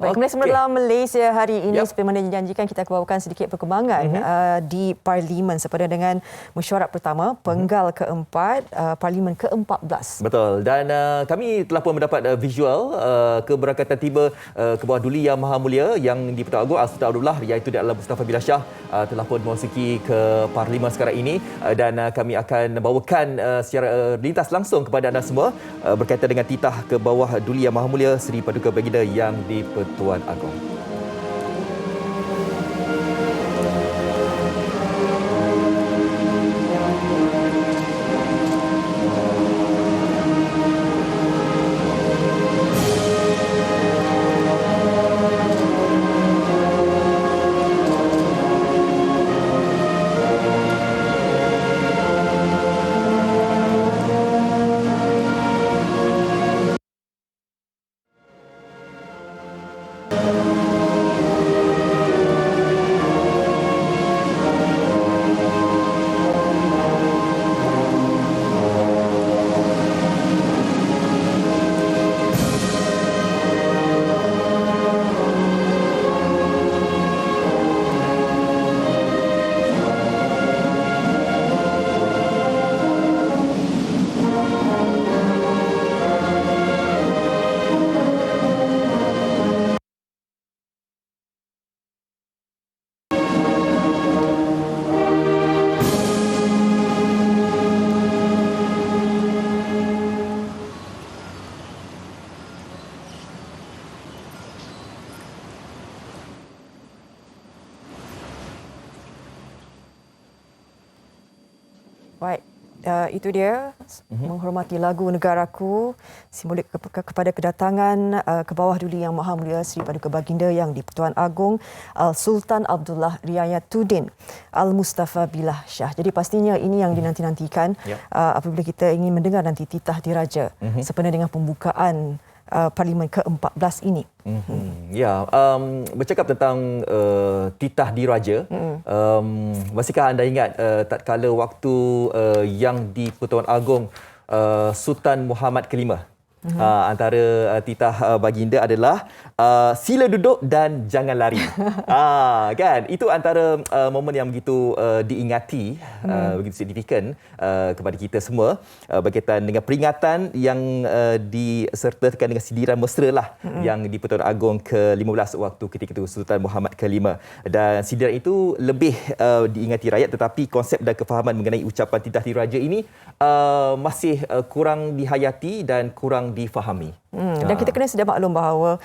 Baik, kemudian semula dalam Malaysia hari ini, seperti mana dijanjikan, kita akan bawakan sedikit perkembangan di Parlimen sempena dengan mesyuarat pertama penggal keempat Parlimen ke-14. Betul, dan kami telah pun mendapat visual keberangkatan tiba ke bawah Duli Yang Maha Mulia yang di-Pertuan Agong Sultan Abdullah, iaitu Datuk Mustafa Billah Shah, telah pun memasuki ke Parlimen sekarang ini, dan kami akan bawakan secara lintas langsung kepada anda semua berkaitan dengan titah ke bawah Duli Yang Maha Mulia Seri Paduka Baginda yang di-Pertuan Agong. Baik, itu dia menghormati lagu Negaraku, simbolik kepada kedatangan ke bawah Duli Yang Maha Mulia Seri Paduka Baginda yang di-Pertuan Agong Sultan Abdullah Riayatuddin Al-Mustafa Billah Shah. Jadi pastinya ini yang dinanti-nantikan apabila kita ingin mendengar nanti titah diraja sempena dengan pembukaan Parlimen ke-14 ini. Ya, bercakap tentang titah diraja, masihkah anda ingat tatkala waktu yang di-Pertuan Agong Sultan Muhammad Kelima, antara titah baginda adalah sila duduk dan jangan lari. Kan, itu antara momen yang begitu diingati, begitu signifikan kepada kita semua berkaitan dengan peringatan yang disertakan dengan sindiran mesra lah yang di-Pertuan Agong ke-15 waktu ketika itu Sultan Muhammad ke-5, dan sindiran itu lebih diingati rakyat, tetapi konsep dan kefahaman mengenai ucapan titah diraja ini masih kurang dihayati dan kurang difahami. Dan kita kena sedia maklum bahawa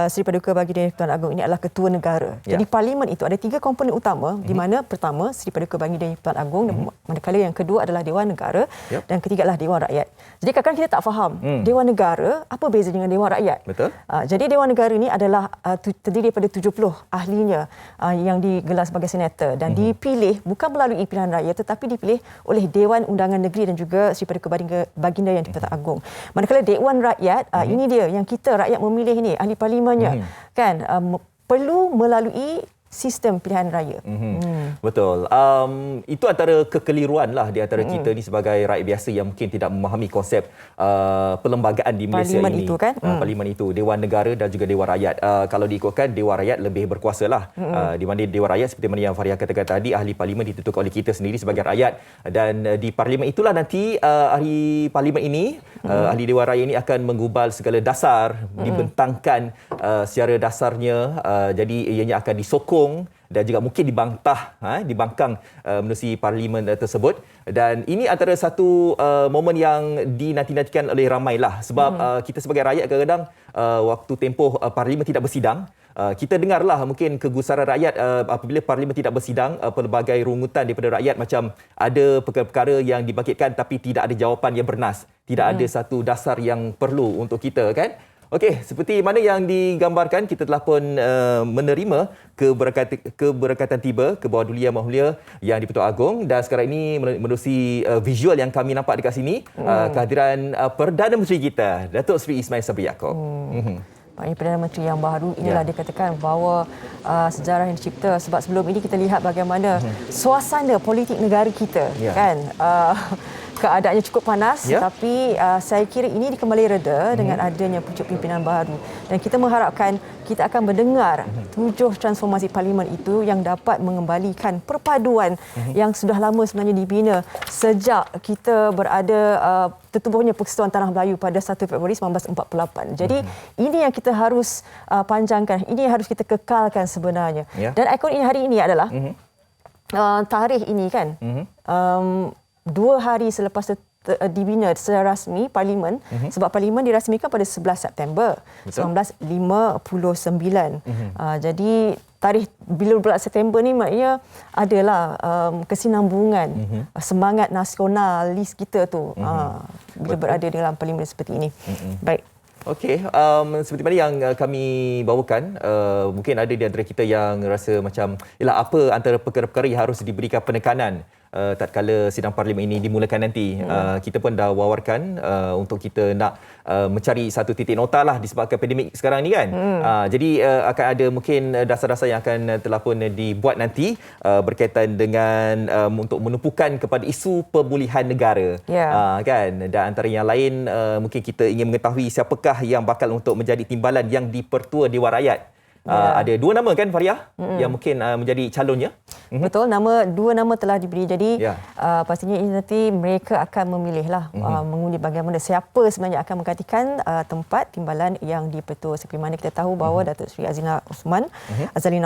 Seri Paduka Baginda Yang di-Pertuan Agong ini adalah ketua negara. Jadi parlimen itu ada 3 komponen utama, di mana pertama Seri Paduka Baginda Yang di-Pertuan Agong, manakala yang kedua adalah Dewan Negara, dan ketiga adalah Dewan Rakyat. Jadi kadang-kadang kita tak faham Dewan Negara apa beza dengan Dewan Rakyat. Betul. Jadi Dewan Negara ini adalah terdiri daripada 70 ahlinya yang digelar sebagai senator dan dipilih bukan melalui pilihan rakyat, tetapi dipilih oleh Dewan Undangan Negeri dan juga Seri Paduka Baginda Yang di-Pertuan Agong. Manakala Dewan Rakyat, ini dia yang kita rakyat memilih ni, ahli parlimennya, kan, perlu melalui sistem pilihan raya. Betul. Itu antara kekeliruan lah di antara kita ni sebagai rakyat biasa yang mungkin tidak memahami konsep perlembagaan di Malaysia Parlimen ini. Itu kan? Parlimen itu, Dewan Negara dan juga Dewan Rakyat. Kalau diikutkan, Dewan Rakyat lebih berkuasa lah. Di mana Dewan Rakyat, seperti mana yang Faria katakan tadi, ahli parlimen ditentukan oleh kita sendiri sebagai rakyat. Dan di parlimen itulah nanti ahli parlimen ini, ahli Dewan Rakyat ini akan menggubal segala dasar, dibentangkan secara dasarnya. Jadi ianya akan disokong dan juga mungkin dibangkang menerusi parlimen tersebut. Dan ini antara satu momen yang dinanti-nantikan oleh ramai lah, sebab kita sebagai rakyat kadang-kadang waktu tempoh parlimen tidak bersidang, kita dengarlah mungkin kegusaran rakyat apabila parlimen tidak bersidang, pelbagai rungutan daripada rakyat, macam ada perkara-perkara yang dibangkitkan tapi tidak ada jawapan yang bernas, tidak ada satu dasar yang perlu untuk kita, kan. Okey, seperti mana yang digambarkan, kita telah pun menerima keberkatan tiba ke bawah Duli Yang Maha Mulia yang di-Pertuan Agong, dan sekarang ini menerusi visual yang kami nampak dekat sini, kehadiran Perdana Menteri kita, Datuk Seri Ismail Sabri Yaakob. Maknanya Perdana Menteri yang baru inilah dikatakan bahawa sejarah yang dicipta, sebab sebelum ini kita lihat bagaimana suasana politik negara kita, kan. keadaannya cukup panas, Ya. tapi saya kira ini kembali reda dengan adanya pucuk pimpinan baru. Dan kita mengharapkan kita akan mendengar 7 transformasi parlimen itu yang dapat mengembalikan perpaduan yang sudah lama sebenarnya dibina sejak kita berada tertubuhnya Persekutuan Tanah Melayu pada 1 Februari 1948. Jadi ini yang kita harus panjangkan, ini yang harus kita kekalkan sebenarnya. Ya. Dan ikon ini hari ini adalah tarikh ini kan 2 hari selepas dibina secara rasmi Parlimen, sebab Parlimen dirasmikan pada 11 September Betul. 1959. Jadi tarikh bila bulan September ni maknanya adalah kesinambungan semangat nasionalis kita tu bila berada dalam Parlimen seperti ini. Baik. Okey, seperti mana yang kami bawakan, mungkin ada di antara kita yang rasa macam, ialah apa antara perkara-perkara yang harus diberikan penekanan tatkala sidang parlimen ini dimulakan nanti. Kita pun dah wawarkan untuk kita nak mencari satu titik nota lah disebabkan pandemik sekarang ni kan. Jadi akan ada mungkin dasar-dasar yang akan telah pun dibuat nanti berkaitan dengan untuk menumpukan kepada isu pemulihan negara. Kan, dan antara yang lain mungkin kita ingin mengetahui siapakah yang bakal untuk menjadi timbalan yang dipertua Dewan Rakyat. Ada 2 nama kan Faria yang mungkin menjadi calonnya. Betul, 2 nama telah diberi. Jadi pastinya ini nanti mereka akan memilihlah mengundi bagaimana siapa sebenarnya akan menggantikan tempat timbalan yang dipertua. Seperti mana kita tahu bahawa Datuk Seri Azalina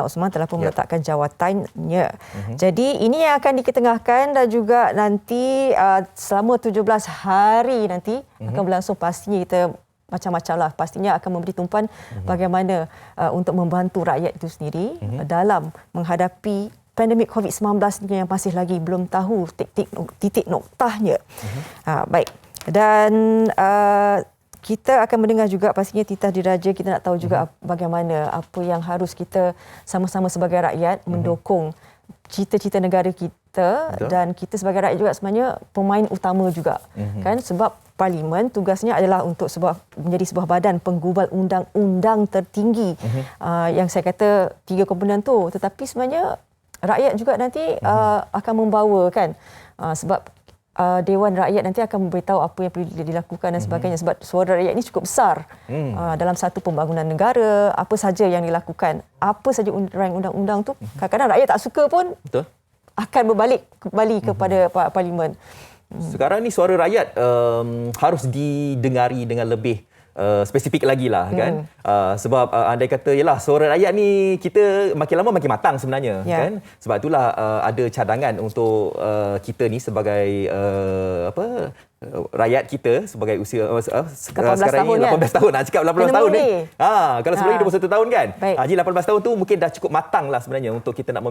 Osman telah pun meletakkan jawatannya. Jadi ini yang akan diketengahkan dan juga nanti selama 17 hari nanti akan berlangsung. Pastinya kita macam-macam lah. Pastinya akan memberi tumpuan bagaimana untuk membantu rakyat itu sendiri dalam menghadapi pandemik COVID-19 ini yang masih lagi belum tahu titik noktahnya. Baik. Dan kita akan mendengar juga pastinya titah diraja. Kita nak tahu juga bagaimana apa yang harus kita sama-sama sebagai rakyat mendukung cita-cita negara kita. Betul. Dan kita sebagai rakyat juga sebenarnya pemain utama juga. Kan, sebab Parlimen tugasnya adalah untuk menjadi sebuah badan penggubal undang-undang tertinggi. Yang saya kata 3 komponen tu, tetapi sebenarnya rakyat juga nanti akan membawa kan, sebab Dewan Rakyat nanti akan memberitahu apa yang perlu dilakukan dan sebagainya, sebab suara rakyat ini cukup besar dalam satu pembangunan negara. Apa saja yang dilakukan, apa saja rancangan undang-undang tu, kadang-kadang rakyat tak suka pun Betul. akan berbalik kembali kepada Parlimen. Sekarang ni suara rakyat harus didengari dengan lebih spesifik lagi lah kan. Sebab andai kata yalah suara rakyat ni kita makin lama makin matang sebenarnya kan. Sebab itulah ada cadangan untuk kita ni sebagai rakyat kita sebagai usia sekarang ni 18 tahun. Nak cakap 18 tahun ni. Kalau sebelum ni 21 tahun kan. Jadi 18 tahun tu mungkin dah cukup matang lah sebenarnya untuk kita nak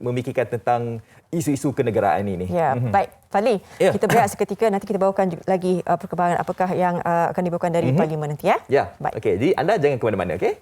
memikirkan tentang isu-isu kenegaraan ini. Baik, Fadli, kita berehat seketika, nanti kita bawakan lagi perkembangan apakah yang akan dibawakan dari Parlimen nanti. Baik. Okey, jadi anda jangan ke mana-mana, okey?